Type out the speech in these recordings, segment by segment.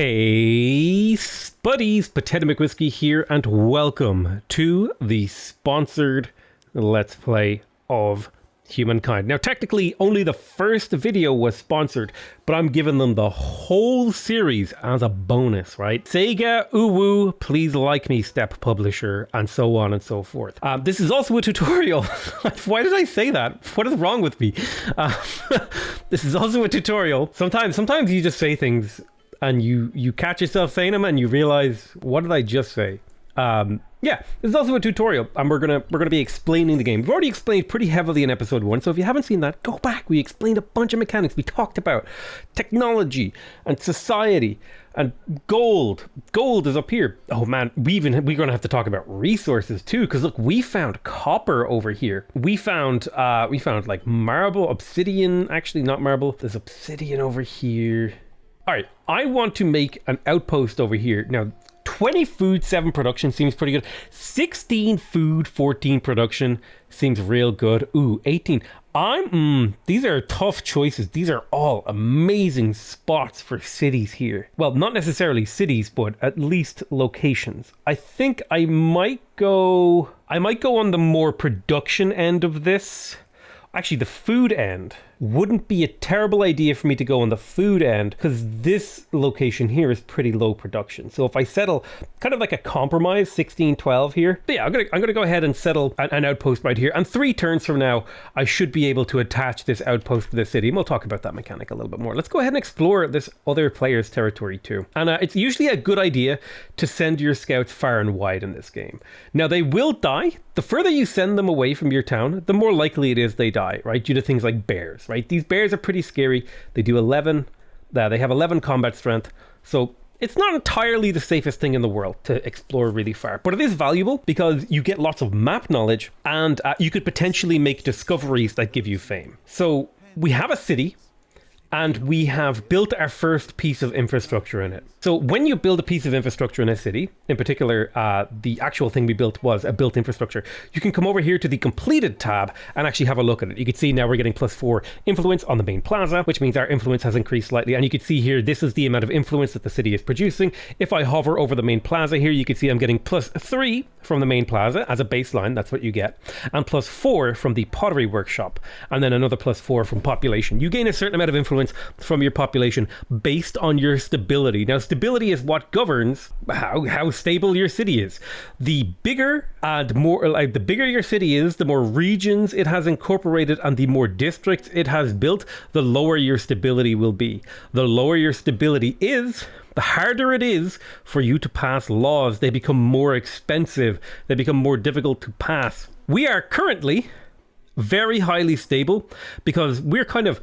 Hey, buddies, PotatoMcWhiskey here, and welcome to the sponsored Let's Play of Humankind. Now, technically, only the first video was sponsored, but I'm giving them the whole series as a bonus, right? Sega, uwu, please like me, step publisher, and so on and so forth. This is also a tutorial. Why did I say that? What is wrong with me? This is also a tutorial. Sometimes you just say things and you catch yourself saying them and you realize, what did I just say? Yeah, this is also a tutorial, and we're gonna be explaining the game. We've already explained pretty heavily in episode 1, so if you haven't seen that, go back. We explained a bunch of mechanics. We talked about technology and society and gold. Gold is up here. Oh man, we're gonna have to talk about resources too, because look, we found copper over here. We found like marble, obsidian. Actually, not marble. There's obsidian over here. All right, I want to make an outpost over here now. 20 food, 7 production seems pretty good. 16 food, 14 production seems real good. Ooh, 18. These are tough choices. These are all amazing spots for cities here. Well, not necessarily cities, but at least locations. I think I might go on the more production end of this. Actually, the food end wouldn't be a terrible idea for me to go on the food end, because this location here is pretty low production. So if I settle kind of like a compromise, 16-12 here. But yeah, I'm gonna go ahead and settle an outpost right here. And 3 turns from now, I should be able to attach this outpost to the city. And we'll talk about that mechanic a little bit more. Let's go ahead and explore this other player's territory too. And it's usually a good idea to send your scouts far and wide in this game. Now, they will die. The further you send them away from your town, the more likely it is they die, right? Due to things like bears, right? These bears are pretty scary. They do 11. They have 11 combat strength. So it's not entirely the safest thing in the world to explore really far. But it is valuable because you get lots of map knowledge, and you could potentially make discoveries that give you fame. So we have a city, and we have built our first piece of infrastructure in it. So when you build a piece of infrastructure in a city, in particular, the actual thing we built was a built infrastructure, you can come over here to the completed tab and actually have a look at it. You can see now we're getting +4 influence on the main plaza, which means our influence has increased slightly. And you can see here, this is the amount of influence that the city is producing. If I hover over the main plaza here, you can see I'm getting +3 from the main plaza as a baseline. That's what you get. And +4 from the pottery workshop. And then another +4 from population. You gain a certain amount of influence from your population based on your stability. Now, stability is what governs how stable your city is. The bigger and more, like the bigger your city is, the more regions it has incorporated and the more districts it has built, the lower your stability will be. The lower your stability is, the harder it is for you to pass laws. They become more expensive. They become more difficult to pass. We are currently very highly stable because we're kind of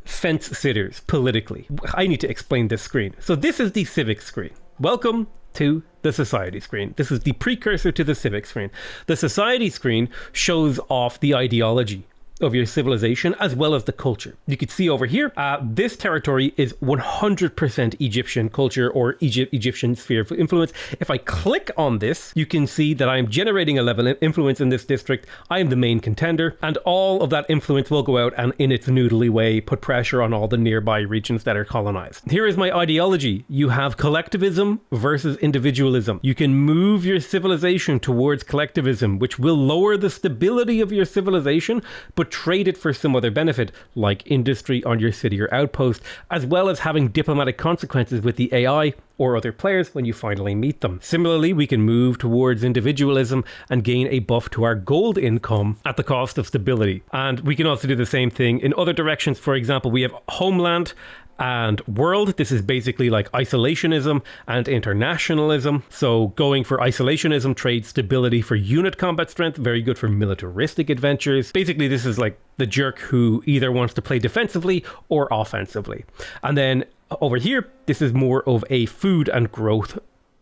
fence sitters politically. I need to explain this screen. So this is the civic screen. Welcome to the society screen. This is the precursor to the civic screen. The society screen shows off the ideology of your civilization as well as the culture. You can see over here, this territory is 100% Egyptian culture or Egyptian sphere of influence. If I click on this, you can see that I'm generating a level of influence in this district. I am the main contender, and all of that influence will go out and in its noodly way put pressure on all the nearby regions that are colonized. Here is my ideology. You have collectivism versus individualism. You can move your civilization towards collectivism, which will lower the stability of your civilization, but trade it for some other benefit, like industry on your city or outpost, as well as having diplomatic consequences with the AI or other players when you finally meet them. Similarly, we can move towards individualism and gain a buff to our gold income at the cost of stability. And we can also do the same thing in other directions. For example, we have homeland and world. This is basically like isolationism and internationalism. So going for isolationism trades stability for unit combat strength, very good for militaristic adventures. Basically, this is like the jerk who either wants to play defensively or offensively. And then over here, this is more of a food and growth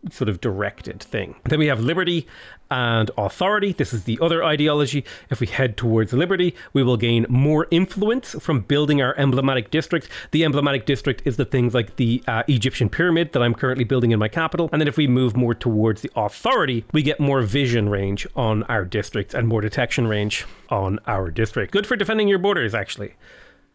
sort of directed thing. Then we have liberty and authority. This is the other ideology. If we head towards liberty, we will gain more influence from building our emblematic district. The emblematic district is the things like the Egyptian pyramid that I'm currently building in my capital. And then if we move more towards the authority, we get more vision range on our districts and more detection range on our district. Good for defending your borders, actually.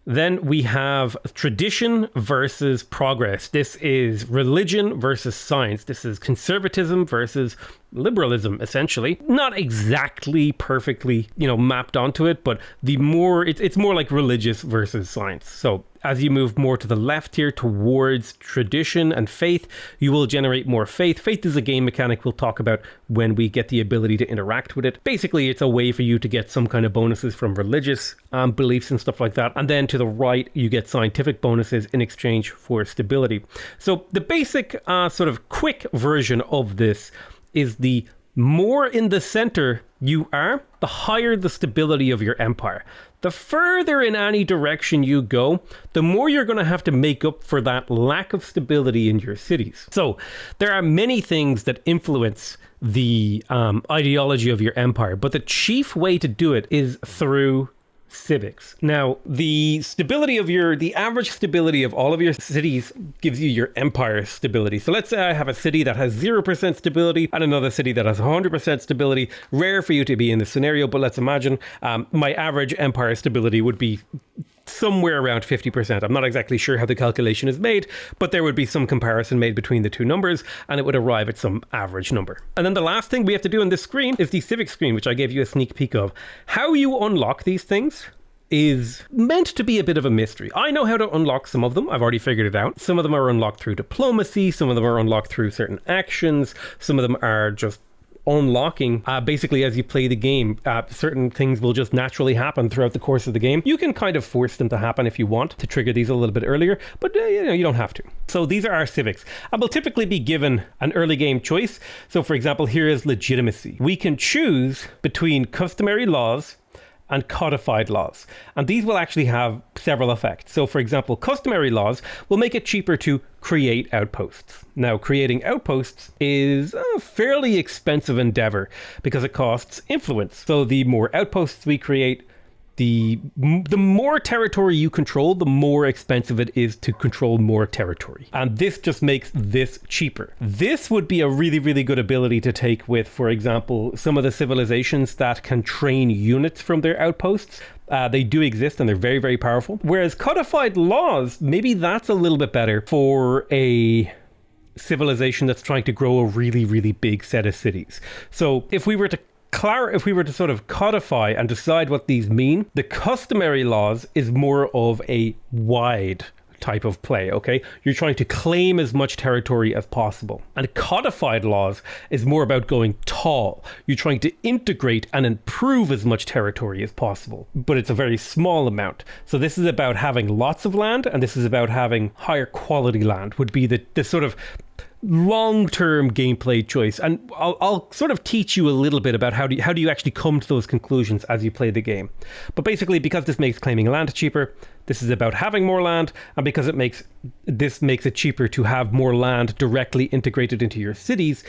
Then we have tradition versus progress. This is religion versus science. This is conservatism versus liberalism, essentially. Not exactly perfectly, mapped onto it, but it's more like religious versus science. So as you move more to the left here towards tradition and faith, you will generate more faith. Faith is a game mechanic we'll talk about when we get the ability to interact with it. Basically, it's a way for you to get some kind of bonuses from religious beliefs and stuff like that. And then to the right, you get scientific bonuses in exchange for stability. So the basic sort of quick version of this is the more in the center you are, the higher the stability of your empire. The further in any direction you go, the more you're going to have to make up for that lack of stability in your cities. So there are many things that influence the ideology of your empire, but the chief way to do it is through civics. Now, the average stability of all of your cities gives you your empire stability. So let's say I have a city that has 0% stability and another city that has 100% stability. Rare for you to be in this scenario, but let's imagine my average empire stability would be somewhere around 50%. I'm not exactly sure how the calculation is made, but there would be some comparison made between the two numbers and it would arrive at some average number. And then the last thing we have to do on this screen is the civic screen, which I gave you a sneak peek of. How you unlock these things is meant to be a bit of a mystery. I know how to unlock some of them. I've already figured it out. Some of them are unlocked through diplomacy. Some of them are unlocked through certain actions. Some of them are just unlocking basically as you play the game. Certain things will just naturally happen throughout the course of the game. You can kind of force them to happen if you want to trigger these a little bit earlier, but you don't have to. So these are our civics. I will typically be given an early game choice. So for example, here is legitimacy. We can choose between customary laws and codified laws. And these will actually have several effects. So for example, customary laws will make it cheaper to create outposts. Now, creating outposts is a fairly expensive endeavor because it costs influence. So the more outposts we create, the more territory you control, the more expensive it is to control more territory. And this just makes this cheaper. This would be a really, really good ability to take with, for example, some of the civilizations that can train units from their outposts. They do exist and they're very, very powerful. Whereas codified laws, maybe that's a little bit better for a civilization that's trying to grow a really, really big set of cities. So if we were to sort of codify and decide what these mean, the customary laws is more of a wide type of play, okay? You're trying to claim as much territory as possible. And codified laws is more about going tall. You're trying to integrate and improve as much territory as possible, but it's a very small amount. So this is about having lots of land, and this is about having higher quality land, would be the sort of long-term gameplay choice. And I'll sort of teach you a little bit about how do you actually come to those conclusions as you play the game. But basically, because this makes claiming land cheaper, this is about having more land, and because this makes it cheaper to have more land directly integrated into your cities,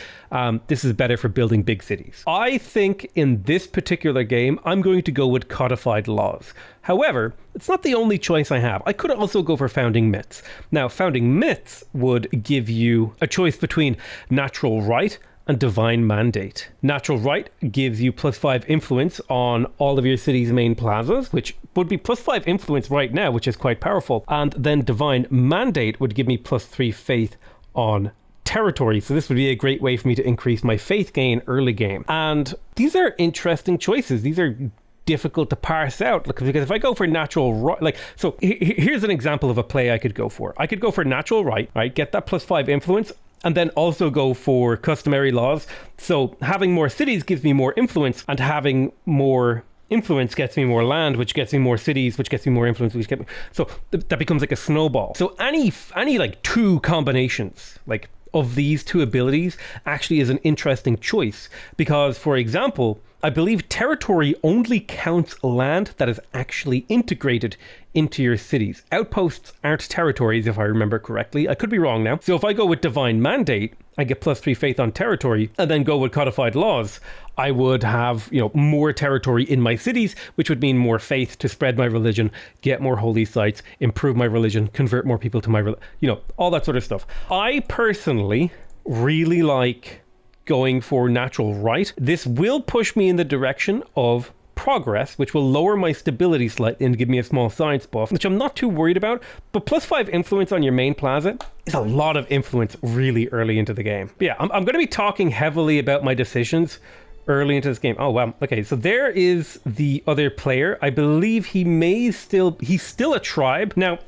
this is better for building big cities. I think in this particular game, I'm going to go with codified laws. However, it's not the only choice I have. I could also go for founding myths. Now, founding myths would give you a choice between natural right and divine mandate. Natural right gives you +5 influence on all of your city's main plazas, which would be +5 influence right now, which is quite powerful. And then divine mandate would give me +3 faith on territory. So this would be a great way for me to increase my faith gain early game. And these are interesting choices. These are difficult to parse out, because if I go for natural right, so here's an example of a play I could go for. I could go for natural right, get that +5 influence, and then also go for customary laws. So having more cities gives me more influence, and having more influence gets me more land, which gets me more cities, which gets me more influence, which gets me... So that becomes like a snowball. So any like two combinations, like of these two abilities actually is an interesting choice, because, for example, I believe territory only counts land that is actually integrated into your cities. Outposts aren't territories, if I remember correctly. I could be wrong now. So if I go with divine mandate, I get +3 faith on territory, and then go with codified laws, I would have, more territory in my cities, which would mean more faith to spread my religion, get more holy sites, improve my religion, convert more people to my religion, all that sort of stuff. I personally really like going for natural right. This will push me in the direction of progress, which will lower my stability slightly and give me a small science buff, which I'm not too worried about. But +5 influence on your main plaza is a lot of influence really early into the game. But yeah, I'm going to be talking heavily about my decisions early into this game. Oh, wow. Okay, so there is the other player. I believe he's still a tribe. Now,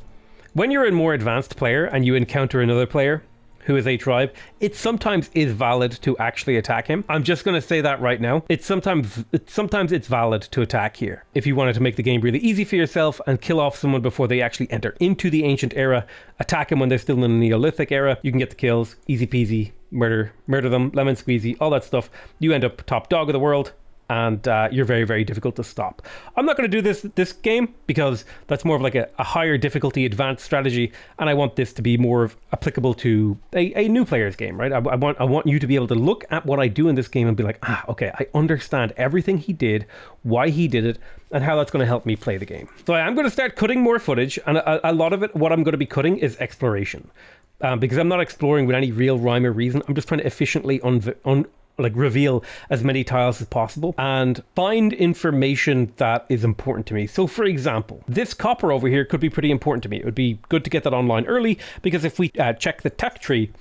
when you're a more advanced player and you encounter another player who is a tribe, it sometimes is valid to actually attack him. I'm just going to say that right now. Sometimes it's valid to attack here. If you wanted to make the game really easy for yourself and kill off someone before they actually enter into the ancient era, attack them when they're still in the Neolithic era, you can get the kills, easy peasy, murder them, lemon squeezy, all that stuff. You end up top dog of the world, and you're very, very difficult to stop. I'm not going to do this game because that's more of like a higher difficulty advanced strategy, and I want this to be more applicable to a new player's game, right? I want you to be able to look at what I do in this game and be like, okay, I understand everything he did, why he did it, and how that's going to help me play the game. So I'm going to start cutting more footage, and a lot of it, what I'm going to be cutting is exploration. Because I'm not exploring with any real rhyme or reason. I'm just trying to efficiently reveal as many tiles as possible and find information that is important to me. So for example, this copper over here could be pretty important to me. It would be good to get that online early, because if we check the tech tree,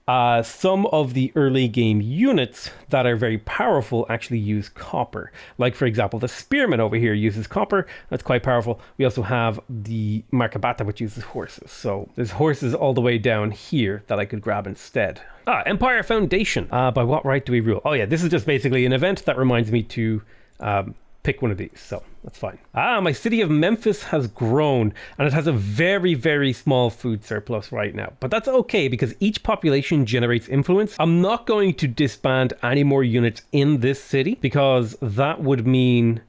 some of the early game units that are very powerful actually use copper. Like for example, the spearman over here uses copper. That's quite powerful. We also have the Markabata, which uses horses. So there's horses all the way down here that I could grab instead. Empire Foundation. By what right do we rule? Oh yeah, this is just basically an event that reminds me to pick one of these, so that's fine. My city of Memphis has grown, and it has a very, very small food surplus right now. But that's okay, because each population generates influence. I'm not going to disband any more units in this city, because that would mean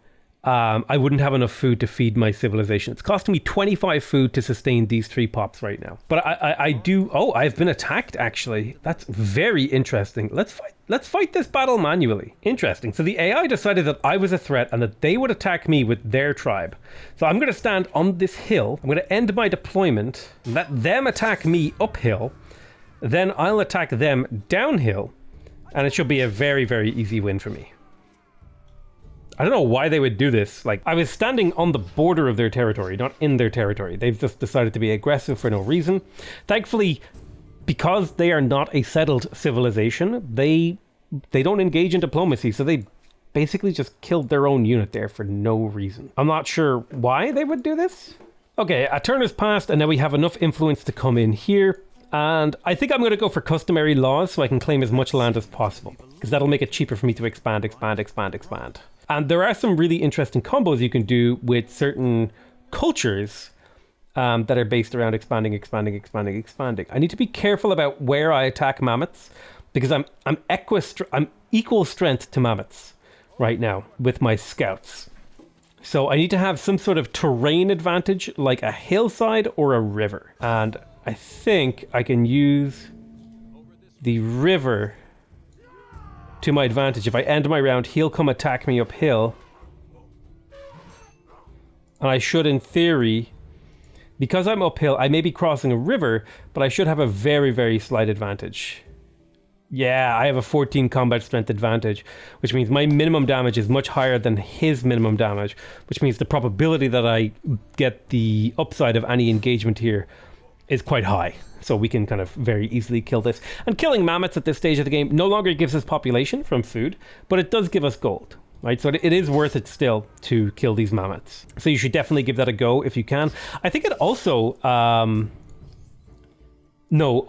I wouldn't have enough food to feed my civilization. It's costing me 25 food to sustain these 3 pops right now. But I do... Oh, I've been attacked, actually. That's very interesting. Let's fight this battle manually. Interesting. So the AI decided that I was a threat and that they would attack me with their tribe. So I'm going to stand on this hill. I'm going to end my deployment, let them attack me uphill. Then I'll attack them downhill. And it should be a very, very easy win for me. I don't know why they would do this. Like, I was standing on the border of their territory, not in their territory. They've just decided to be aggressive for no reason. Thankfully, because they are not a settled civilization, they don't engage in diplomacy, so they basically just killed their own unit there for no reason. I'm not sure why they would do this. Okay, a turn has passed, and now we have enough influence to come in here. And I think I'm going to go for customary laws so I can claim as much land as possible, because that'll make it cheaper for me to expand. And there are some really interesting combos you can do with certain cultures that are based around expanding. I need to be careful about where I attack mammoths, because I'm equal strength to mammoths right now with my scouts. So I need to have some sort of terrain advantage, like a hillside or a river. And I think I can use the river to my advantage. If I end my round, he'll come attack me uphill. And I should, in theory, because I'm uphill, I may be crossing a river, but I should have a very, very slight advantage. Yeah, I have a 14 combat strength advantage, which means my minimum damage is much higher than his minimum damage, which means the probability that I get the upside of any engagement here is quite high. So we can kind of very easily kill this. And killing mammoths at this stage of the game no longer gives us population from food, but it does give us gold, right? So it is worth it still to kill these mammoths. So you should definitely give that a go if you can. I think it also... No,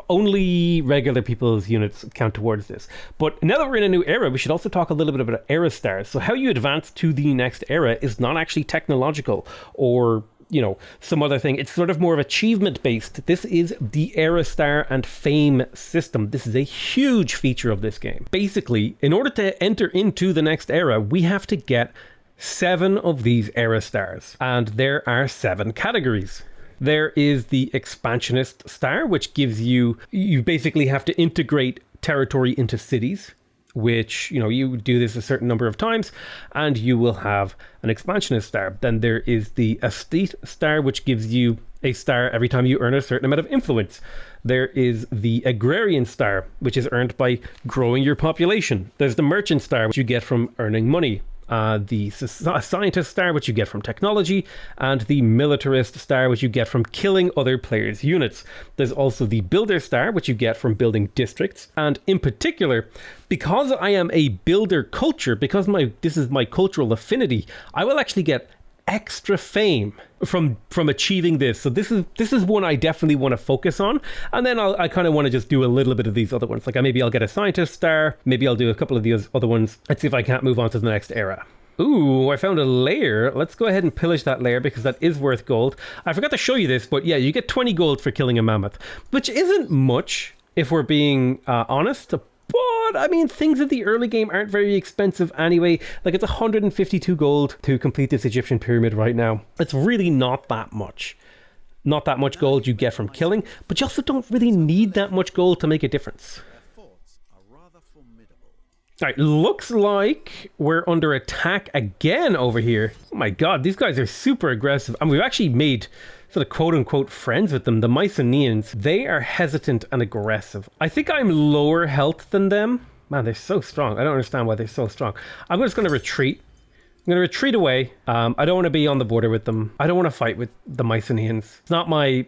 only regular people's units count towards this. But now that we're in a new era, we should also talk a little bit about era stars. So how you advance to the next era is not actually technological or, you know, some other thing. It's sort of more of achievement based. This is the era star and fame system. This is a huge feature of this game. Basically, in order to enter into the next era, we have to get 7 of these era stars. And there are 7 categories. There is the expansionist star, which gives you basically have to integrate territory into cities, which, you know, you do this a certain number of times and you will have an expansionist star. Then there is the estate star, which gives you a star every time you earn a certain amount of influence. There is the agrarian star, which is earned by growing your population. There's the merchant star, which you get from earning money. the scientist star, which you get from technology, and the militarist star, which you get from killing other players' units. There's also the builder star, which you get from building districts, and in particular, because I am a builder culture, because this is my cultural affinity, I will actually get extra fame from achieving this. So this is one I definitely want to focus on, and then I kind of want to just do a little bit of these other ones. Like maybe I'll get a scientist star, maybe I'll do a couple of these other ones. Let's see if I can't move on to the next era. Ooh, I found a lair. Let's go ahead and pillage that lair because that is worth gold. I forgot to show you this, but yeah, you get 20 gold for killing a mammoth, which isn't much if we're being honest. But I mean, things in the early game aren't very expensive anyway. Like it's 152 gold to complete this Egyptian pyramid right now. It's really not that much. Not that much gold you get from killing, but you also don't really need that much gold to make a difference. Alright, looks like we're under attack again over here. Oh my god, these guys are super aggressive. And we've actually made sort of quote-unquote friends with them. The Mycenaeans, they are hesitant and aggressive. I think I'm lower health than them. Man, they're so strong. I don't understand why they're so strong. I'm just going to retreat. I'm going to retreat away. I don't want to be on the border with them. I don't want to fight with the Mycenaeans. It's not my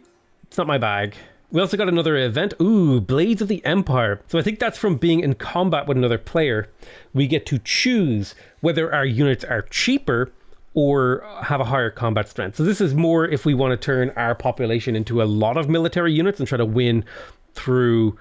bag. We also got another event. Ooh, Blades of the Empire. So I think that's from being in combat with another player. We get to choose whether our units are cheaper or have a higher combat strength. So this is more if we want to turn our population into a lot of military units and try to win through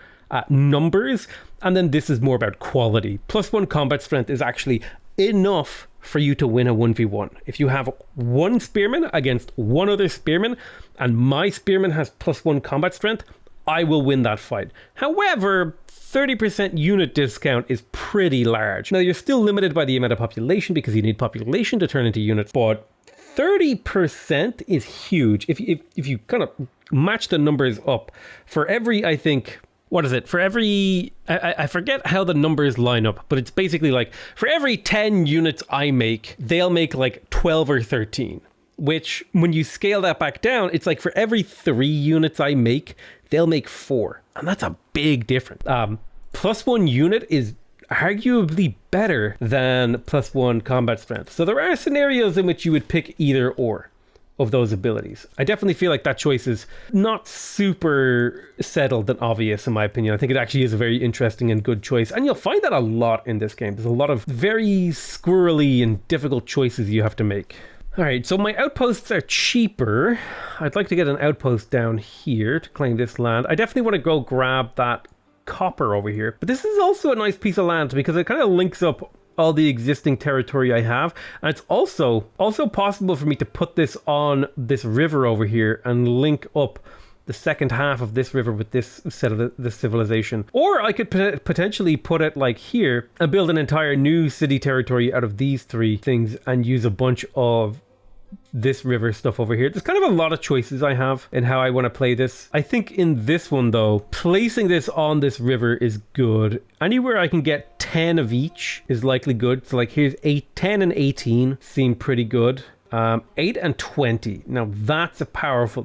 numbers. And then this is more about quality. +1 combat strength is actually enough for you to win a 1v1. If you have one spearman against one other spearman and my spearman has +1 combat strength, I will win that fight. However, 30% unit discount is pretty large. Now you're still limited by the amount of population because you need population to turn into units, but 30% is huge. If you kind of match the numbers up, for every, I think, what is it? For every, I forget how the numbers line up, but it's basically like for every 10 units I make, they'll make like 12 or 13, which when you scale that back down, it's like for every 3 units I make, they'll make 4. And that's a big difference. +1 unit is arguably better than +1 combat strength. So there are scenarios in which you would pick either or of those abilities. I definitely feel like that choice is not super settled and obvious in my opinion. I think it actually is a very interesting and good choice. And you'll find that a lot in this game. There's a lot of very squirrely and difficult choices you have to make. All right, so my outposts are cheaper. I'd like to get an outpost down here to claim this land. I definitely want to go grab that copper over here. But this is also a nice piece of land because it kind of links up all the existing territory I have. And it's also possible for me to put this on this river over here and link up the second half of this river with this set of this civilization. Or I could potentially put it like here and build an entire new city territory out of these 3 things and use a bunch of this river stuff over here. There's kind of a lot of choices I have in how I want to play this. I think in this one though, placing this on this river is good. Anywhere I can get 10 of each is likely good. So like here's 10 and 18 seem pretty good. 8 and 20. Now that's a powerful.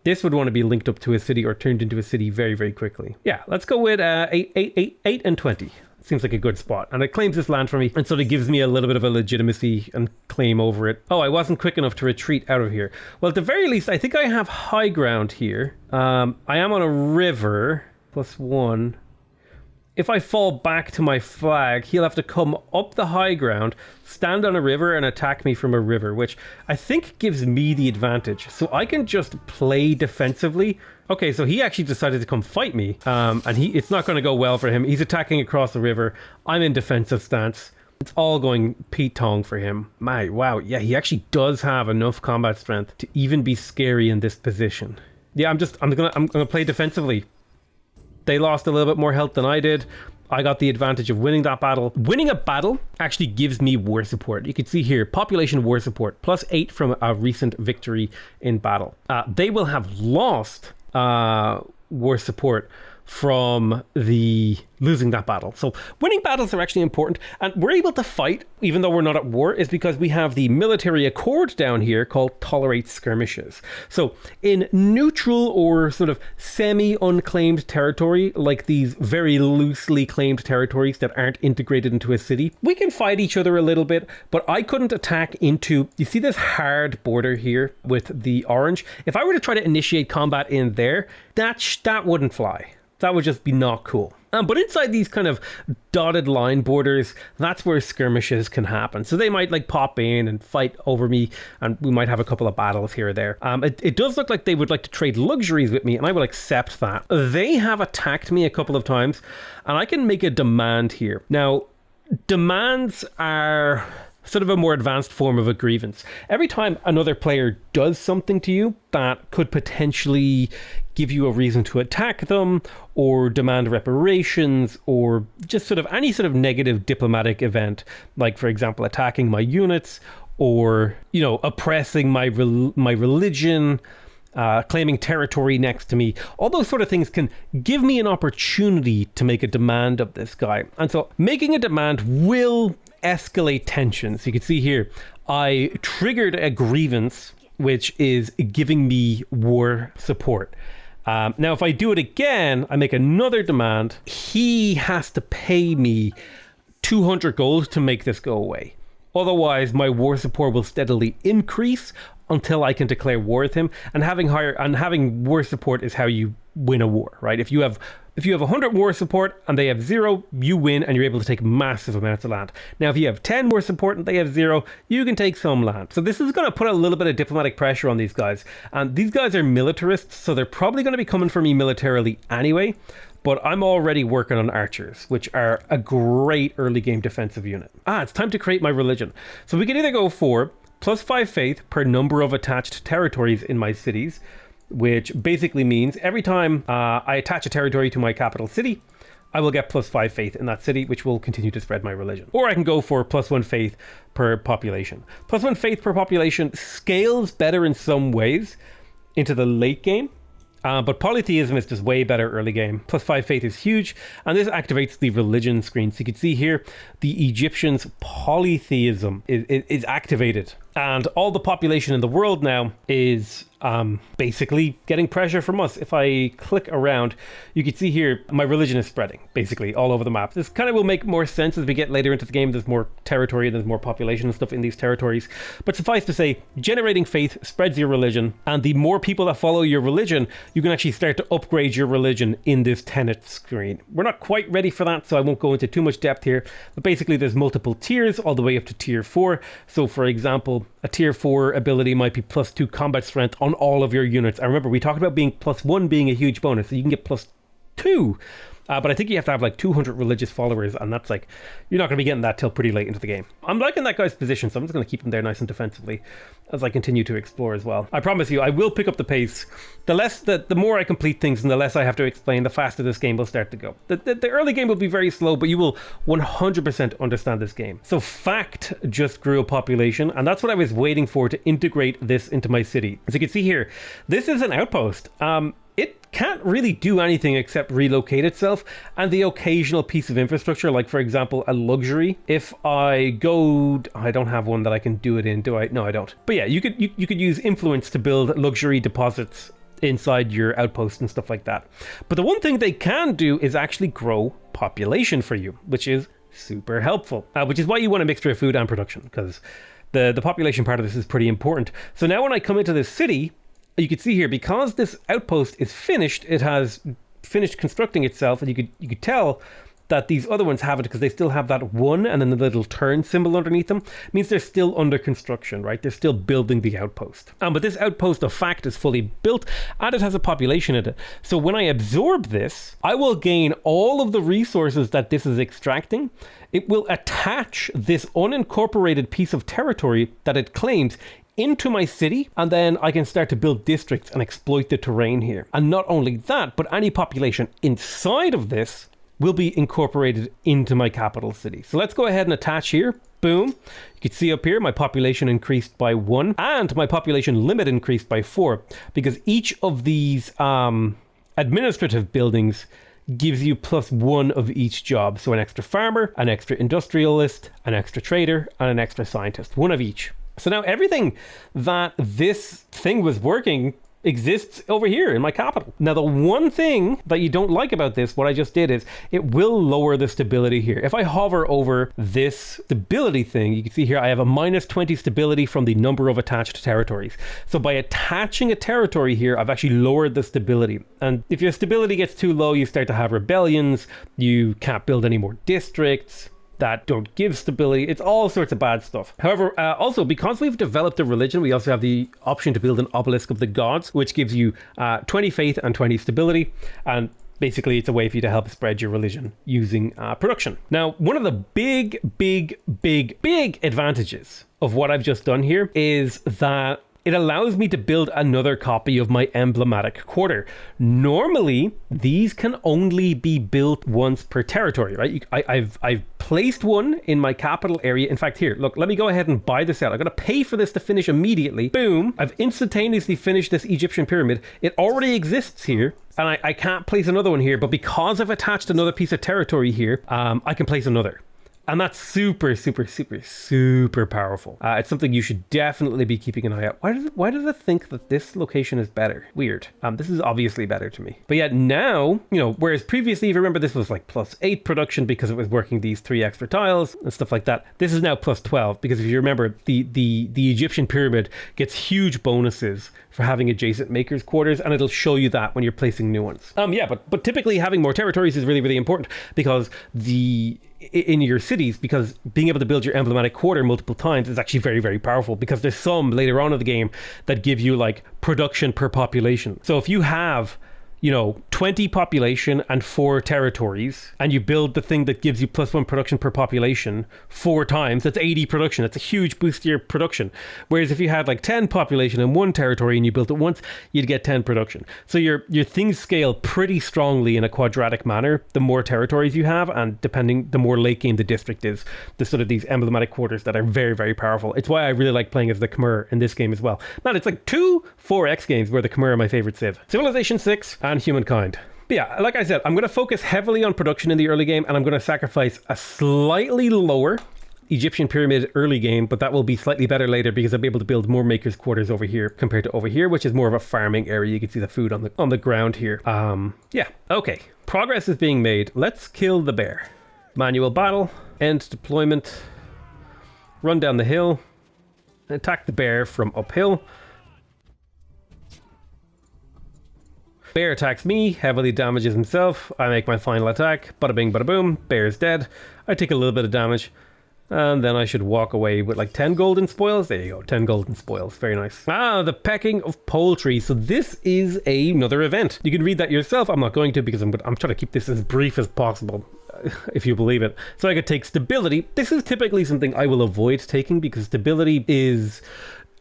This would want to be linked up to a city or turned into a city very, very quickly. Yeah, let's go with 8 and 20. Seems like a good spot. And it claims this land for me and sort of gives me a little bit of a legitimacy and claim over it. Oh, I wasn't quick enough to retreat out of here. Well, at the very least, I think I have high ground here. I am on a river, +1. If I fall back to my flag, he'll have to come up the high ground, stand on a river and attack me from a river, which I think gives me the advantage. So I can just play defensively. Okay, so he actually decided to come fight me, and it's not going to go well for him. He's attacking across the river. I'm in defensive stance. It's all going Pete Tong for him. Wow, yeah, he actually does have enough combat strength to even be scary in this position. Yeah, I'm gonna play defensively. They lost a little bit more health than I did. I got the advantage of winning that battle. Winning a battle actually gives me war support. You can see here, population war support, +8 from a recent victory in battle. They will have lost war support from the losing that battle. So winning battles are actually important, and we're able to fight even though we're not at war is because we have the military accord down here called tolerate skirmishes. So in neutral or sort of semi-unclaimed territory, like these very loosely claimed territories that aren't integrated into a city, we can fight each other a little bit, but I couldn't attack into, you see this hard border here with the orange? If I were to try to initiate combat in there, that wouldn't fly. That would just be not cool. But inside these kind of dotted line borders, that's where skirmishes can happen. So they might like pop in and fight over me, and we might have a couple of battles here or there. It does look like they would like to trade luxuries with me, and I will accept that. They have attacked me a couple of times, and I can make a demand here. Now, demands are sort of a more advanced form of a grievance. Every time another player does something to you that could potentially give you a reason to attack them or demand reparations or just sort of any sort of negative diplomatic event, like for example attacking my units or, you know, oppressing my religion, claiming territory next to me, all those sort of things can give me an opportunity to make a demand of this guy. And so making a demand will escalate tensions. You can see here, I triggered a grievance, which is giving me war support. Now, if I do it again, I make another demand. He has to pay me 200 gold to make this go away. Otherwise, my war support will steadily increase until I can declare war with him. And having war support is how you win a war, right? If you have 100 war support and they have 0, you win and you're able to take massive amounts of land. Now, if you have 10 war support and they have 0, you can take some land. So this is going to put a little bit of diplomatic pressure on these guys. And these guys are militarists, so they're probably going to be coming for me militarily anyway. But I'm already working on archers, which are a great early game defensive unit. It's time to create my religion. So we can either go for +5 faith per number of attached territories in my cities, which basically means every time I attach a territory to my capital city, I will get +5 faith in that city, which will continue to spread my religion. Or I can go for +1 faith per population. +1 faith per population scales better in some ways into the late game, but polytheism is just way better early game. +5 faith is huge, and this activates the religion screen. So you can see here, the Egyptians' polytheism is activated. And all the population in the world now is basically getting pressure from us. If I click around, you can see here, my religion is spreading basically all over the map. This kind of will make more sense as we get later into the game. There's more territory, there's more population and stuff in these territories. But suffice to say, generating faith spreads your religion. And the more people that follow your religion, you can actually start to upgrade your religion in this tenet screen. We're not quite ready for that, so I won't go into too much depth here. But basically, there's multiple tiers all the way up to tier 4. So for example, a tier 4 ability might be +2 combat strength on all of your units. And remember, we talked about being +1 being a huge bonus, so you can get +2. But I think you have to have like 200 religious followers, and that's like, you're not going to be getting that till pretty late into the game. I'm liking that guy's position, so I'm just going to keep him there nice and defensively as I continue to explore as well. I promise you, I will pick up the pace. The more I complete things and the less I have to explain, the faster this game will start to go. The early game will be very slow, but you will 100% understand this game. So fact just grew a population, and that's what I was waiting for to integrate this into my city. As you can see here, this is an outpost. It can't really do anything except relocate itself, and the occasional piece of infrastructure, like for example a luxury. If I go, I don't have one that I can do it in, do I? No, I don't. But yeah, you could use influence to build luxury deposits inside your outpost and stuff like that. But the one thing they can do is actually grow population for you, which is super helpful, which is why you want a mixture of food and production, because the population part of this is pretty important. So now when I come into this city, you can see here, because this outpost is finished, it has finished constructing itself, and you could tell that these other ones haven't, because they still have that 1 and then the little turn symbol underneath them. It means they're still under construction, right? They're still building the outpost. But this outpost of fact is fully built, and it has a population in it. So when I absorb this, I will gain all of the resources that this is extracting. It will attach this unincorporated piece of territory that it claims into my city, and then I can start to build districts and exploit the terrain here. And not only that, but any population inside of this will be incorporated into my capital city. So let's go ahead and attach here. Boom. You can see up here, my population increased by 1, and my population limit increased by 4, because each of these administrative buildings gives you +1 of each job. So an extra farmer, an extra industrialist, an extra trader, and an extra scientist. 1 of each. So now everything that this thing was working exists over here in my capital. Now, the one thing that you don't like about this, what I just did, is it will lower the stability here. If I hover over this stability thing, you can see here I have a -20 stability from the number of attached territories. So by attaching a territory here, I've actually lowered the stability. And if your stability gets too low, you start to have rebellions, you can't build any more districts that don't give stability. It's all sorts of bad stuff. However, also because we've developed a religion, we also have the option to build an obelisk of the gods, which gives you 20 faith and 20 stability. And basically, it's a way for you to help spread your religion using production. Now, one of the big advantages of what I've just done here is that it allows me to build another copy of my emblematic quarter. Normally, these can only be built once per territory, right? I've placed one in my capital area. In fact, here, look, let me go ahead and buy this out. I'm going to pay for this to finish immediately. Boom. I've instantaneously finished this Egyptian pyramid. It already exists here. And I can't place another one here, but because I've attached another piece of territory here, I can place another. And that's super powerful. It's something you should definitely be keeping an eye out. Why does it think that this location is better? Weird. This is obviously better to me. But yet now, you know, whereas previously, if you remember, this was like +8 production because it was working these 3 extra tiles and stuff like that. This is now +12 because if you remember, the Egyptian pyramid gets huge bonuses for having adjacent makers quarters, and it'll show you that when you're placing new ones. But typically having more territories is really important because in your cities, because being able to build your emblematic quarter multiple times is actually very powerful, because there's some later on in the game that give you like production per population. So if you have, you know, 20 population and 4 territories, and you build the thing that gives you +1 production per population 4 times, that's 80 production. That's a huge boost to your production. Whereas if you had like 10 population and 1 territory and you built it once, you'd get 10 production. So your things scale pretty strongly in a quadratic manner the more territories you have, and depending, the more late game the district is, the sort of these emblematic quarters that are very powerful. It's why I really like playing as the Khmer in this game as well. Man, it's like 2 4X games where the Khmer are my favorite civ. Civilization 6 and Humankind. But yeah, like I said, I'm going to focus heavily on production in the early game, and I'm going to sacrifice a slightly lower Egyptian pyramid early game, but that will be slightly better later because I'll be able to build more makers quarters over here compared to over here, which is more of a farming area. You can see the food on the ground here. Yeah, okay. Progress is being made. Let's kill the bear. Manual battle, end deployment, run down the hill, attack the bear from uphill. Bear attacks me, heavily damages himself. I make my final attack. Bada bing, bada boom. Bear is dead. I take a little bit of damage. And then I should walk away with like 10 golden spoils. There you go, 10 golden spoils. Very nice. The pecking of poultry. So this is another event. You can read that yourself. I'm not going to because I'm trying to keep this as brief as possible, if you believe it. So I could take stability. This is typically something I will avoid taking because stability is...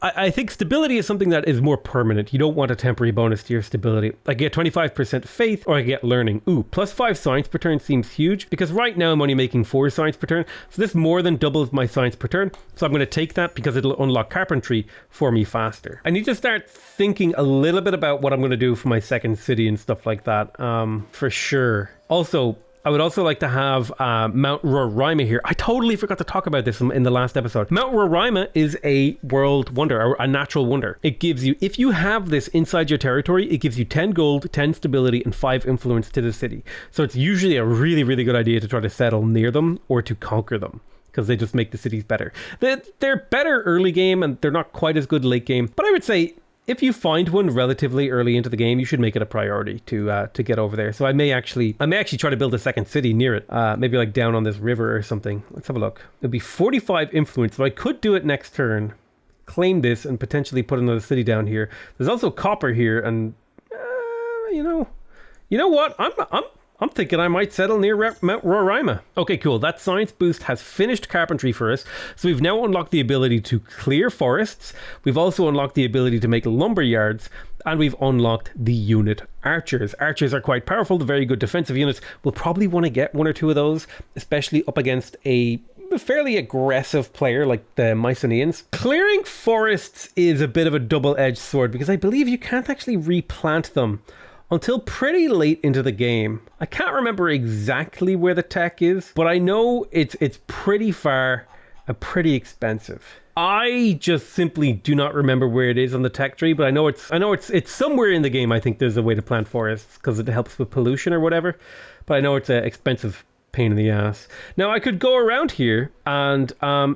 I think stability is something that is more permanent. You don't want a temporary bonus to your stability. I get 25% faith, or I get learning. Ooh, +5 science per turn seems huge, because right now I'm only making 4 science per turn, so this more than doubles my science per turn. So I'm going to take that because it'll unlock carpentry for me faster. I need to start thinking a little bit about what I'm going to do for my second city and stuff like that, for sure. Also, I would also like to have Mount Roraima here. I totally forgot to talk about this in the last episode. Mount Roraima is a world wonder, or a natural wonder. It gives you, if you have this inside your territory, it gives you 10 gold, 10 stability, and 5 influence to the city. So it's usually a really good idea to try to settle near them or to conquer them, because they just make the cities better. They're better early game, and they're not quite as good late game. But I would say, if you find one relatively early into the game, you should make it a priority to get over there. So I may actually try to build a second city near it. Maybe like down on this river or something. Let's have a look. It'll be 45 influence, so I could do it next turn. Claim this and potentially put another city down here. There's also copper here, and you know what? I'm thinking I might settle near Mount Roraima. Okay, cool. That science boost has finished carpentry for us. So we've now unlocked the ability to clear forests. We've also unlocked the ability to make lumber yards. And we've unlocked the unit archers. Archers are quite powerful. They're very good defensive units. We'll probably want to get 1 or 2 of those, especially up against a fairly aggressive player like the Mycenaeans. Clearing forests is a bit of a double-edged sword because I believe you can't actually replant them until pretty late into the game. I can't remember exactly where the tech is, but I know it's pretty far and pretty expensive. I just simply do not remember where it is on the tech tree, but I know it's somewhere in the game. I think there's a way to plant forests because it helps with pollution or whatever, but I know it's an expensive pain in the ass. Now I could go around here and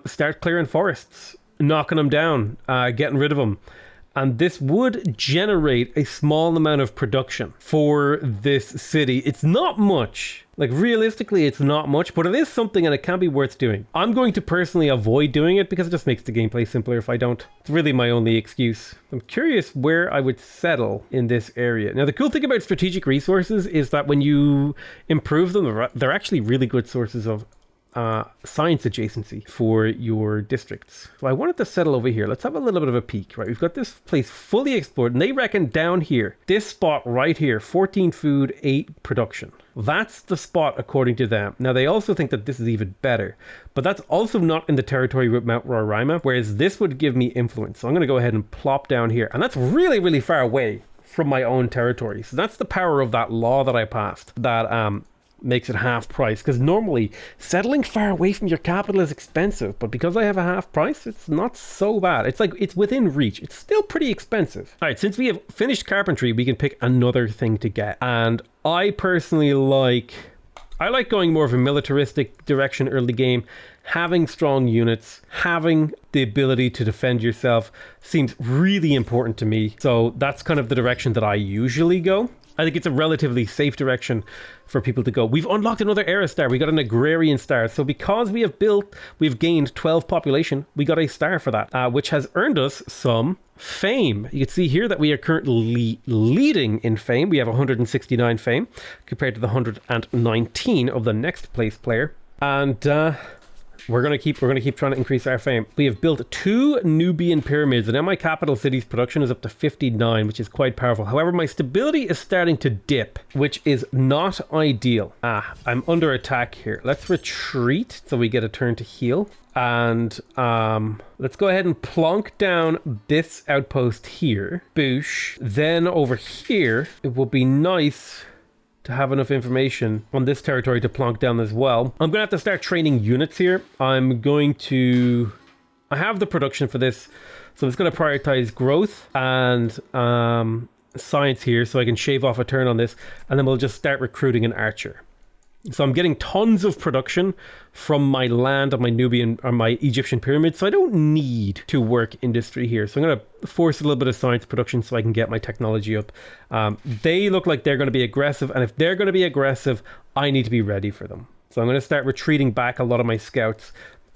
start clearing forests, knocking them down, getting rid of them. And this would generate a small amount of production for this city. It's not much. Like, realistically, it's not much, but it is something and it can be worth doing. I'm going to personally avoid doing it because it just makes the gameplay simpler if I don't. It's really my only excuse. I'm curious where I would settle in this area. Now, the cool thing about strategic resources is that when you improve them, they're actually really good sources of science adjacency for your districts. So I wanted to settle over here. Let's have a little bit of a peek, right? We've got this place fully explored, and they reckon down here, this spot right here, 14 food, 8 production. That's the spot according to them. Now they also think that this is even better, but that's also not in the territory with Mount Roraima, whereas this would give me influence. So I'm going to go ahead and plop down here, and that's really, really far away from my own territory. So that's the power of that law that I passed that makes it half price, because normally settling far away from your capital is expensive, but because I have a half price, it's not so bad. It's like it's within reach. It's still pretty expensive. All right, since we have finished carpentry, we can pick another thing to get, and I personally like going more of a militaristic direction early game. Having strong units, having the ability to defend yourself seems really important to me, so that's kind of the direction that I usually go. I think it's a relatively safe direction for people to go. We've unlocked another era star. We got an agrarian star. So because we've gained 12 population, we got a star for that, which has earned us some fame. You can see here that we are currently leading in fame. We have 169 fame compared to the 119 of the next place player. And we're gonna keep trying to increase our fame. We have built 2 Nubian pyramids, and now my capital city's production is up to 59, which is quite powerful. However, my stability is starting to dip, which is not ideal. I'm under attack here. Let's retreat so we get a turn to heal. And let's go ahead and plonk down this outpost here. Boosh. Then over here, it will be nice to have enough information on this territory to plonk down as well. I'm gonna have to start training units here. I have the production for this, so I'm just gonna prioritize growth and science here so I can shave off a turn on this, and then we'll just start recruiting an archer. So I'm getting tons of production from my land on my Nubian or my Egyptian pyramids, so I don't need to work industry here. So I'm going to force a little bit of science production so I can get my technology up. They look like they're going to be aggressive, and if they're going to be aggressive, I need to be ready for them. So I'm going to start retreating back a lot of my scouts,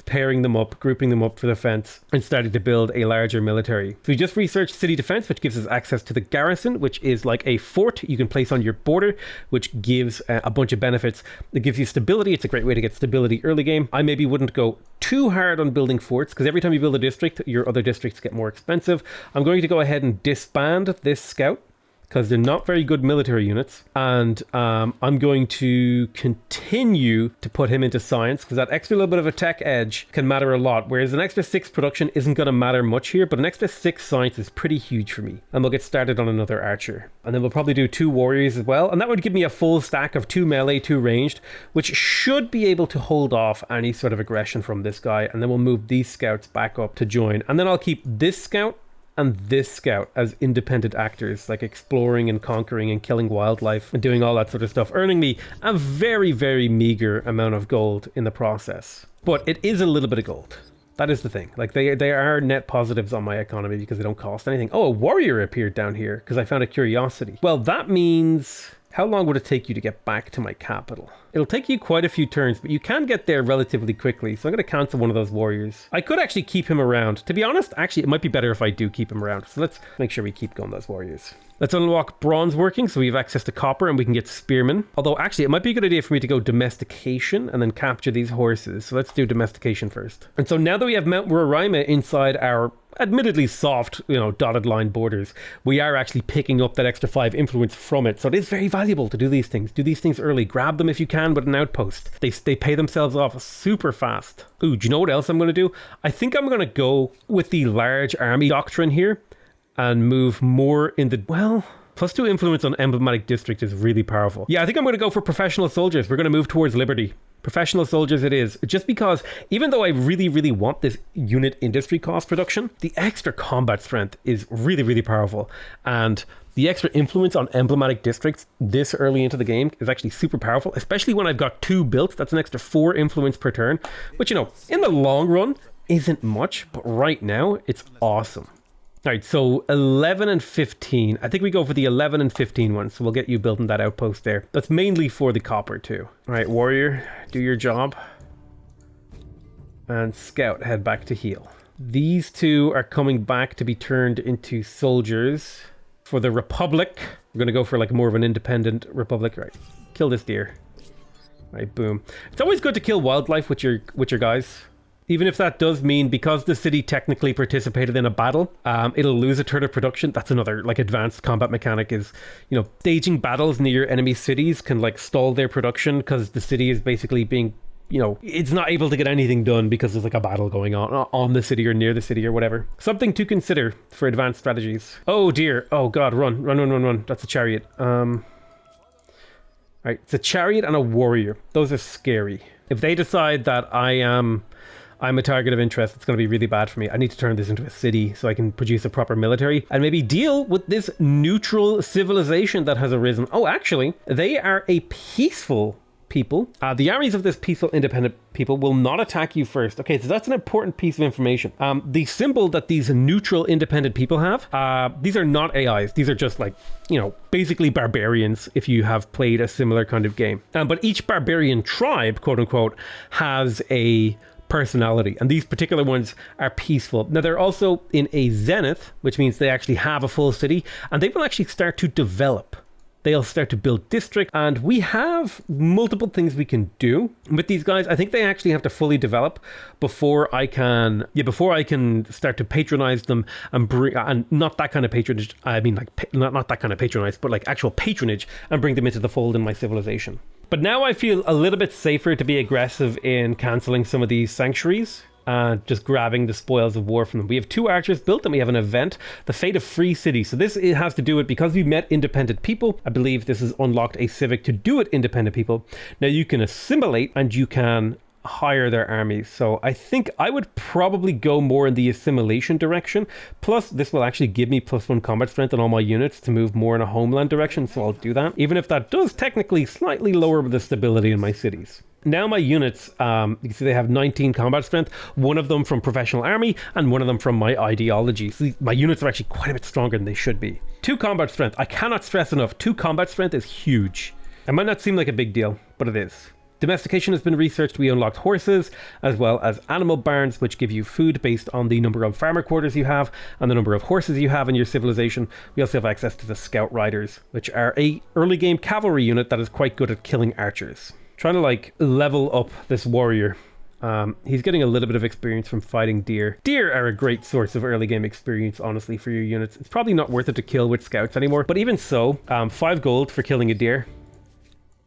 pairing them up, grouping them up for defense, and starting to build a larger military. So we just researched city defense, which gives us access to the garrison, which is like a fort you can place on your border, which gives a bunch of benefits. It gives you stability. It's a great way to get stability early game. I maybe wouldn't go too hard on building forts, because every time you build a district, your other districts get more expensive. I'm going to go ahead and disband this scout, because they're not very good military units, and I'm going to continue to put him into science, because that extra little bit of a tech edge can matter a lot, whereas an extra 6 production isn't going to matter much here, but an extra 6 science is pretty huge for me. And we'll get started on another archer, and then we'll probably do 2 warriors as well, and that would give me a full stack of 2 melee, 2 ranged, which should be able to hold off any sort of aggression from this guy. And then we'll move these scouts back up to join, and then I'll keep this scout and this scout as independent actors, like exploring and conquering and killing wildlife and doing all that sort of stuff, earning me a very, very meager amount of gold in the process. But it is a little bit of gold. That is the thing. Like, they are net positives on my economy because they don't cost anything. Oh, a warrior appeared down here because I found a curiosity. Well, that means... how long would it take you to get back to my capital? It'll take you quite a few turns, but you can get there relatively quickly. So I'm going to cancel one of those warriors. I could actually keep him around. To be honest, actually, it might be better if I do keep him around. So let's make sure we keep going those warriors. Let's unlock bronze working, so we have access to copper and we can get spearmen. Although, actually, it might be a good idea for me to go domestication and then capture these horses. So let's do domestication first. And so now that we have Mount Roraima inside our admittedly soft, dotted line borders, we are actually picking up that extra 5 influence from it. So it is very valuable to do these things. Do these things early. Grab them if you can with an outpost. They pay themselves off super fast. Ooh, do you know what else I'm going to do? I think I'm going to go with the large army doctrine here and move more in the... well, +2 influence on emblematic district is really powerful. Yeah, I think I'm going to go for professional soldiers. We're going to move towards liberty. Professional soldiers it is, just because even though I really, really want this unit industry cost reduction, the extra combat strength is really, really powerful. And the extra influence on emblematic districts this early into the game is actually super powerful, especially when I've got 2 built. That's an extra 4 influence per turn, which, you know, in the long run isn't much, but right now it's awesome. All right, so 11 and 15. I think we go for the 11 and 15 one, so we'll get you building that outpost there. That's mainly for the copper too. All right, warrior, do your job. And scout, head back to heal. These 2 are coming back to be turned into soldiers for the Republic. We're going to go for like more of an independent Republic. Right, kill this deer. All right, boom. It's always good to kill wildlife with your guys. Even if that does mean, because the city technically participated in a battle, it'll lose a turn of production. That's another like advanced combat mechanic is, you know, staging battles near enemy cities can like stall their production because the city is basically being, you know, it's not able to get anything done because there's like a battle going on the city or near the city or whatever. Something to consider for advanced strategies. Oh dear. Oh God, run. That's a chariot. Right, it's a chariot and a warrior. Those are scary. If they decide that I'm a target of interest, it's going to be really bad for me. I need to turn this into a city so I can produce a proper military and maybe deal with this neutral civilization that has arisen. Oh, actually, they are a peaceful people. The armies of this peaceful independent people will not attack you first. Okay, so that's an important piece of information. The symbol that these neutral independent people have, these are not AIs. These are just like, you know, basically barbarians if you have played a similar kind of game. But each barbarian tribe, quote unquote, has a personality, and these particular ones are peaceful. Now they're also in a zenith, which means they actually have a full city, and they will actually start to develop. They'll start to build district, and we have multiple things we can do with these guys. I think they actually have to fully develop before I can start to patronize them and bring, and not that kind of patronage. I mean, like not that kind of patronize, but like actual patronage, and bring them into the fold in my civilization. But now I feel a little bit safer to be aggressive in cancelling some of these sanctuaries and just grabbing the spoils of war from them. We have 2 archers built, and we have an event, the Fate of Free City. So this it has to do with, because we met independent people, I believe this has unlocked a civic to do it independent people. Now you can assimilate and you can hire their armies. So I think I would probably go more in the assimilation direction. Plus this will actually give me +1 combat strength on all my units to move more in a homeland direction. So I'll do that, even if that does technically slightly lower the stability in my cities. Now my units, you can see they have 19 combat strength, one of them from professional army and one of them from my ideology. So my units are actually quite a bit stronger than they should be. 2 combat strength. I cannot stress enough. 2 combat strength is huge. It might not seem like a big deal, but it is. Domestication has been researched. We unlocked horses as well as animal barns, which give you food based on the number of farmer quarters you have and the number of horses you have in your civilization. We also have access to the scout riders, which are a early game cavalry unit that is quite good at killing archers. Trying to like level up this warrior. He's getting a little bit of experience from fighting deer. Deer are a great source of early game experience, honestly, for your units. It's probably not worth it to kill with scouts anymore, but even so, 5 gold for killing a deer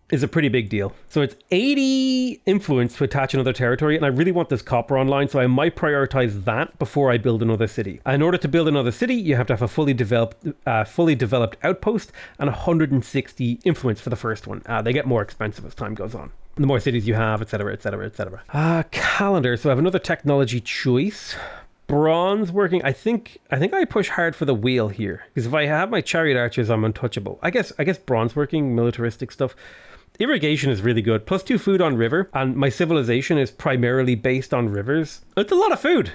is a pretty big deal. So it's 80 influence to attach another territory, and I really want this copper online, so I might prioritize that before I build another city. In order to build another city, you have to have a fully developed outpost and 160 influence for the first one. They get more expensive as time goes on. The more cities you have, etc., etc., etc. Calendar. So I have another technology choice. Bronze working. I think I push hard for the wheel here, because if I have my chariot archers, I'm untouchable. I guess bronze working, militaristic stuff. Irrigation is really good. +2 food on river, and my civilization is primarily based on rivers. It's a lot of food.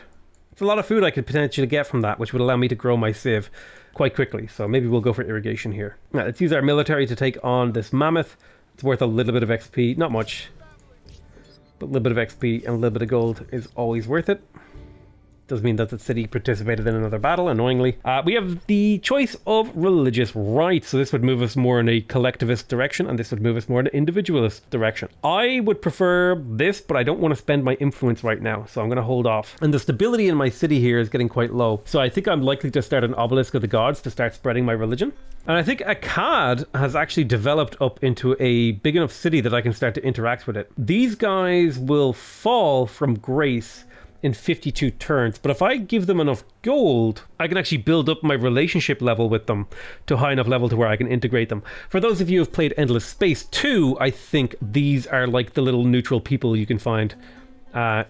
It's a lot of food I could potentially get from that, which would allow me to grow my civ quite quickly. So maybe we'll go for irrigation here. Now, let's use our military to take on this mammoth. It's worth a little bit of XP, not much, but a little bit of XP and a little bit of gold is always worth it. Does mean that the city participated in another battle, annoyingly. We have the choice of religious rights. So this would move us more in a collectivist direction, and this would move us more in an individualist direction. I would prefer this, but I don't want to spend my influence right now, so I'm going to hold off. And the stability in my city here is getting quite low. So I think I'm likely to start an obelisk of the gods to start spreading my religion. And I think Akkad has actually developed up into a big enough city that I can start to interact with it. These guys will fall from grace in 52 turns. But if I give them enough gold, I can actually build up my relationship level with them to a high enough level to where I can integrate them. For those of you who have played Endless Space 2, I think these are like the little neutral people you can find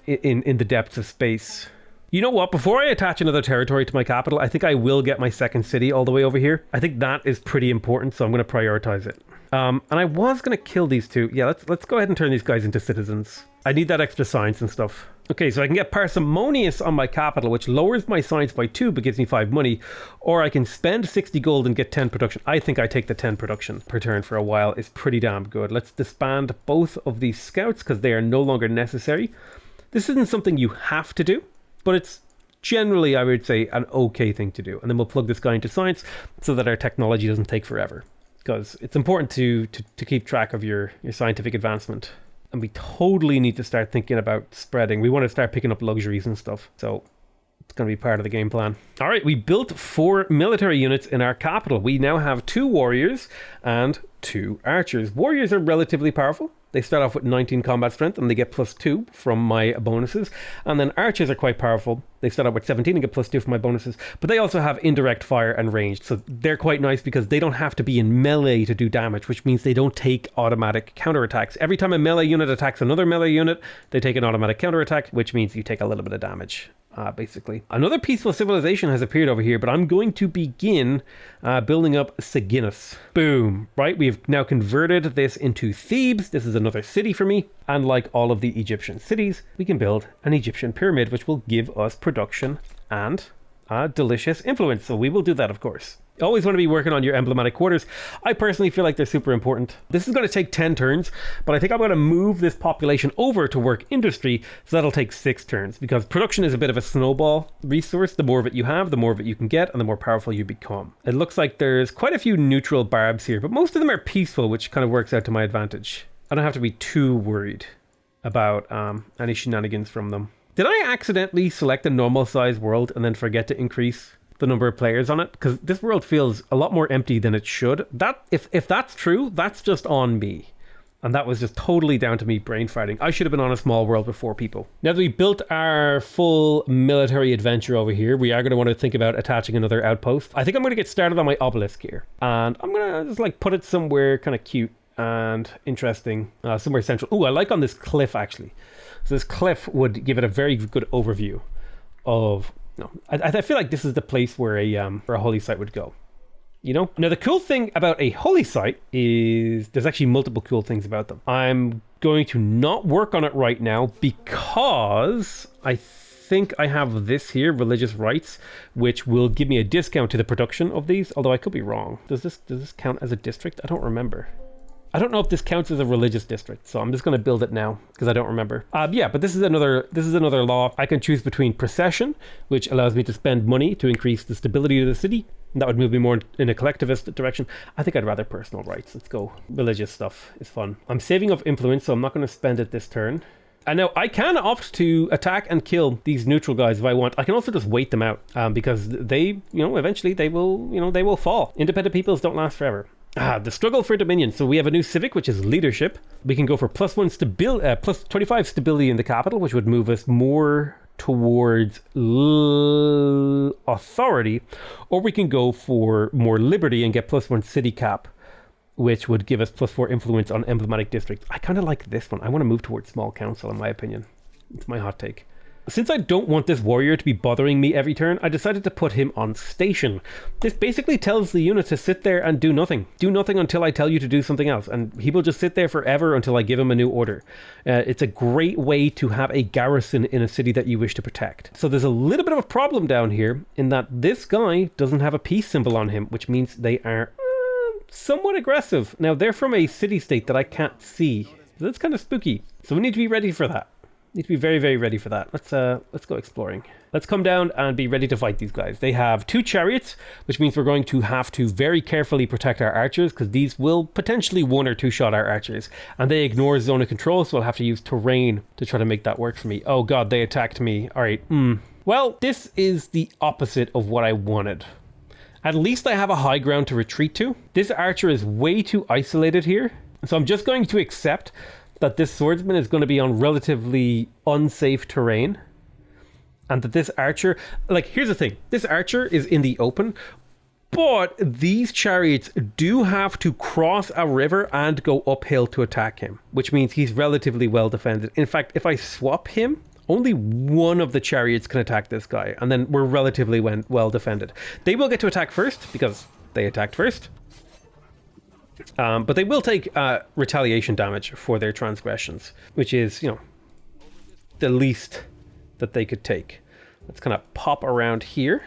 in the depths of space. You know what? Before I attach another territory to my capital, I think I will get my second city all the way over here. I think that is pretty important, so I'm going to prioritize it. And I was going to kill these two. Yeah, let's go ahead and turn these guys into citizens. I need that extra science and stuff. Okay, so I can get parsimonious on my capital, which lowers my science by 2 but gives me 5 money. Or I can spend 60 gold and get 10 production. I think I take the 10 production per turn for a while. It's pretty damn good. Let's disband both of these scouts because they are no longer necessary. This isn't something you have to do, but it's generally, I would say, an okay thing to do. And then we'll plug this guy into science so that our technology doesn't take forever. Because it's important to keep track of your scientific advancement. And we totally need to start thinking about spreading. We want to start picking up luxuries and stuff. So it's going to be part of the game plan. All right, we built 4 military units in our capital. We now have 2 warriors and 2 archers. Warriors are relatively powerful. They start off with 19 combat strength and they get +2 from my bonuses. And then archers are quite powerful. They start out with 17 and get +2 from my bonuses. But they also have indirect fire and ranged. So they're quite nice because they don't have to be in melee to do damage, which means they don't take automatic counterattacks. Every time a melee unit attacks another melee unit, they take an automatic counterattack, which means you take a little bit of damage. Basically. Another peaceful civilization has appeared over here, but I'm going to begin building up Seginus. Boom. Right, we've now converted this into Thebes. This is another city for me. And like all of the Egyptian cities, we can build an Egyptian pyramid, which will give us production and delicious influence. So we will do that, of course. You always want to be working on your emblematic quarters. I personally feel like they're super important. This is going to take 10 turns, but I think I'm going to move this population over to work industry, so that'll take 6 turns, because production is a bit of a snowball resource. The more of it you have, the more of it you can get, and the more powerful you become. It looks like there's quite a few neutral barbs here, but most of them are peaceful, which kind of works out to my advantage. I don't have to be too worried about any shenanigans from them. Did I accidentally select a normal size world and then forget to increase the number of players on it? Because this world feels a lot more empty than it should. That if that's true, that's just on me. And that was just totally down to me brain farting. I should have been on a small world with 4 people. Now that we built our full military adventure over here, we are going to want to think about attaching another outpost. I think I'm going to get started on my obelisk here. And I'm going to just like put it somewhere kind of cute and interesting, somewhere central. Oh, I like on this cliff actually. So this cliff would give it a very good overview of... No, I feel like this is the place where a holy site would go. You know? Now, the cool thing about a holy site is there's actually multiple cool things about them. I'm going to not work on it right now because I think I have this here, religious rights, which will give me a discount to the production of these, although I could be wrong. Does this count as a district? I don't remember. I don't know if this counts as a religious district, so I'm just going to build it now because I don't remember. Yeah, but this is another law. I can choose between procession, which allows me to spend money to increase the stability of the city. And that would move me more in a collectivist direction. I think I'd rather personal rights. Let's go. Religious stuff is fun. I'm saving up influence, so I'm not going to spend it this turn. And now I can opt to attack and kill these neutral guys if I want. I can also just wait them out because they, eventually they will fall. Independent peoples don't last forever. The struggle for dominion. So we have a new civic, which is leadership. We can go for +1 stability, plus 25 stability in the capital, which would move us more towards authority, or we can go for more liberty and get +1 city cap, which would give us +4 influence on emblematic districts. I kind of like this one. I want to move towards small council, in my opinion. It's my hot take. Since I don't want this warrior to be bothering me every turn, I decided to put him on station. This basically tells the unit to sit there and do nothing. Do nothing until I tell you to do something else. And he will just sit there forever until I give him a new order. It's a great way to have a garrison in a city that you wish to protect. So there's a little bit of a problem down here in that this guy doesn't have a peace symbol on him, which means they are somewhat aggressive. Now, they're from a city-state that I can't see. So that's kind of spooky. So we need to be ready for that. Need to be very, very ready for that. Let's go exploring. Let's come down and be ready to fight these guys. They have 2 chariots, which means we're going to have to very carefully protect our archers because these will potentially 1 or 2 shot our archers. And they ignore zone of control, so I'll have to use terrain to try to make that work for me. Oh god, they attacked me. All right. Well, this is the opposite of what I wanted. At least I have a high ground to retreat to. This archer is way too isolated here. So I'm just going to accept that this swordsman is going to be on relatively unsafe terrain. And that this archer, like, here's the thing. This archer is in the open, but these chariots do have to cross a river and go uphill to attack him, which means he's relatively well defended. In fact, if I swap him, only one of the chariots can attack this guy, and then we're relatively well defended. They will get to attack first because they attacked first. But they will take retaliation damage for their transgressions, which is, you know, the least that they could take. Let's kind of pop around here.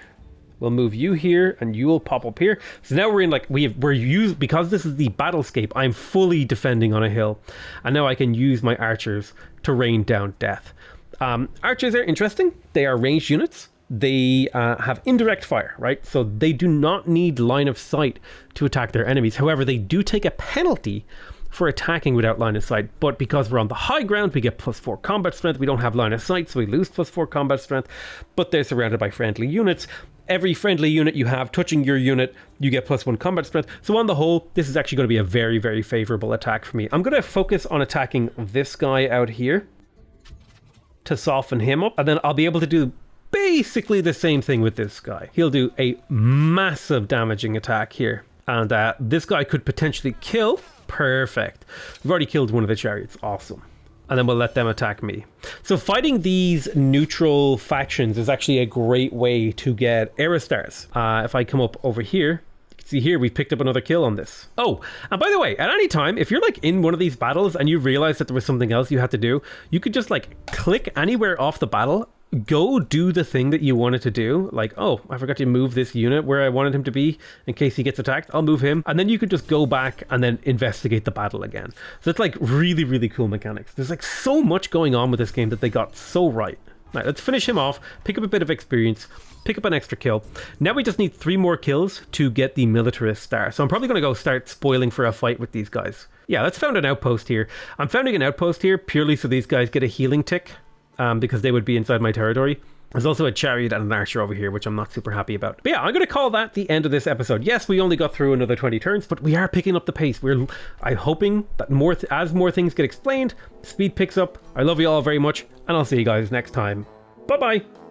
We'll move you here, and you will pop up here. So now we're in, like, because this is the battlescape, I'm fully defending on a hill, and now I can use my archers to rain down death. Archers are interesting. They are ranged units. They have indirect fire, right? So they do not need line of sight to attack their enemies. However, they do take a penalty for attacking without line of sight, but because we're on the high ground, we get +4 combat strength. We don't have line of sight, so we lose +4 combat strength, but they're surrounded by friendly units. Every friendly unit you have touching your unit, you get +1 combat strength. So on the whole, this is actually going to be a very, very favorable attack for me. I'm going to focus on attacking this guy out here to soften him up, and then I'll be able to do basically the same thing with this guy. He'll do a massive damaging attack here, and this guy could potentially kill. Perfect. We've already killed one of the chariots. Awesome. And then we'll let them attack me. So fighting these neutral factions is actually a great way to get Aerostars. If I come up over here, you can see here we've picked up another kill on this. Oh, and by the way, at any time, if you're like in one of these battles and you realize that there was something else you had to do, you could just like click anywhere off the battle, go do the thing that you wanted to do. Like, oh, I forgot to move this unit where I wanted him to be in case he gets attacked. I'll move him. And then you could just go back and then investigate the battle again. So it's like really, really cool mechanics. There's like so much going on with this game that they got so right. Right, let's finish him off, pick up a bit of experience, pick up an extra kill. Now we just need 3 more kills to get the militarist star. So I'm probably going to go start spoiling for a fight with these guys. Yeah, let's found an outpost here. I'm founding an outpost here purely so these guys get a healing tick. Because they would be inside my territory. There's also a chariot and an archer over here, which I'm not super happy about. But yeah, I'm going to call that the end of this episode. Yes, we only got through another 20 turns, but we are picking up the pace. I'm hoping that as more things get explained, speed picks up. I love you all very much, and I'll see you guys next time. Bye-bye.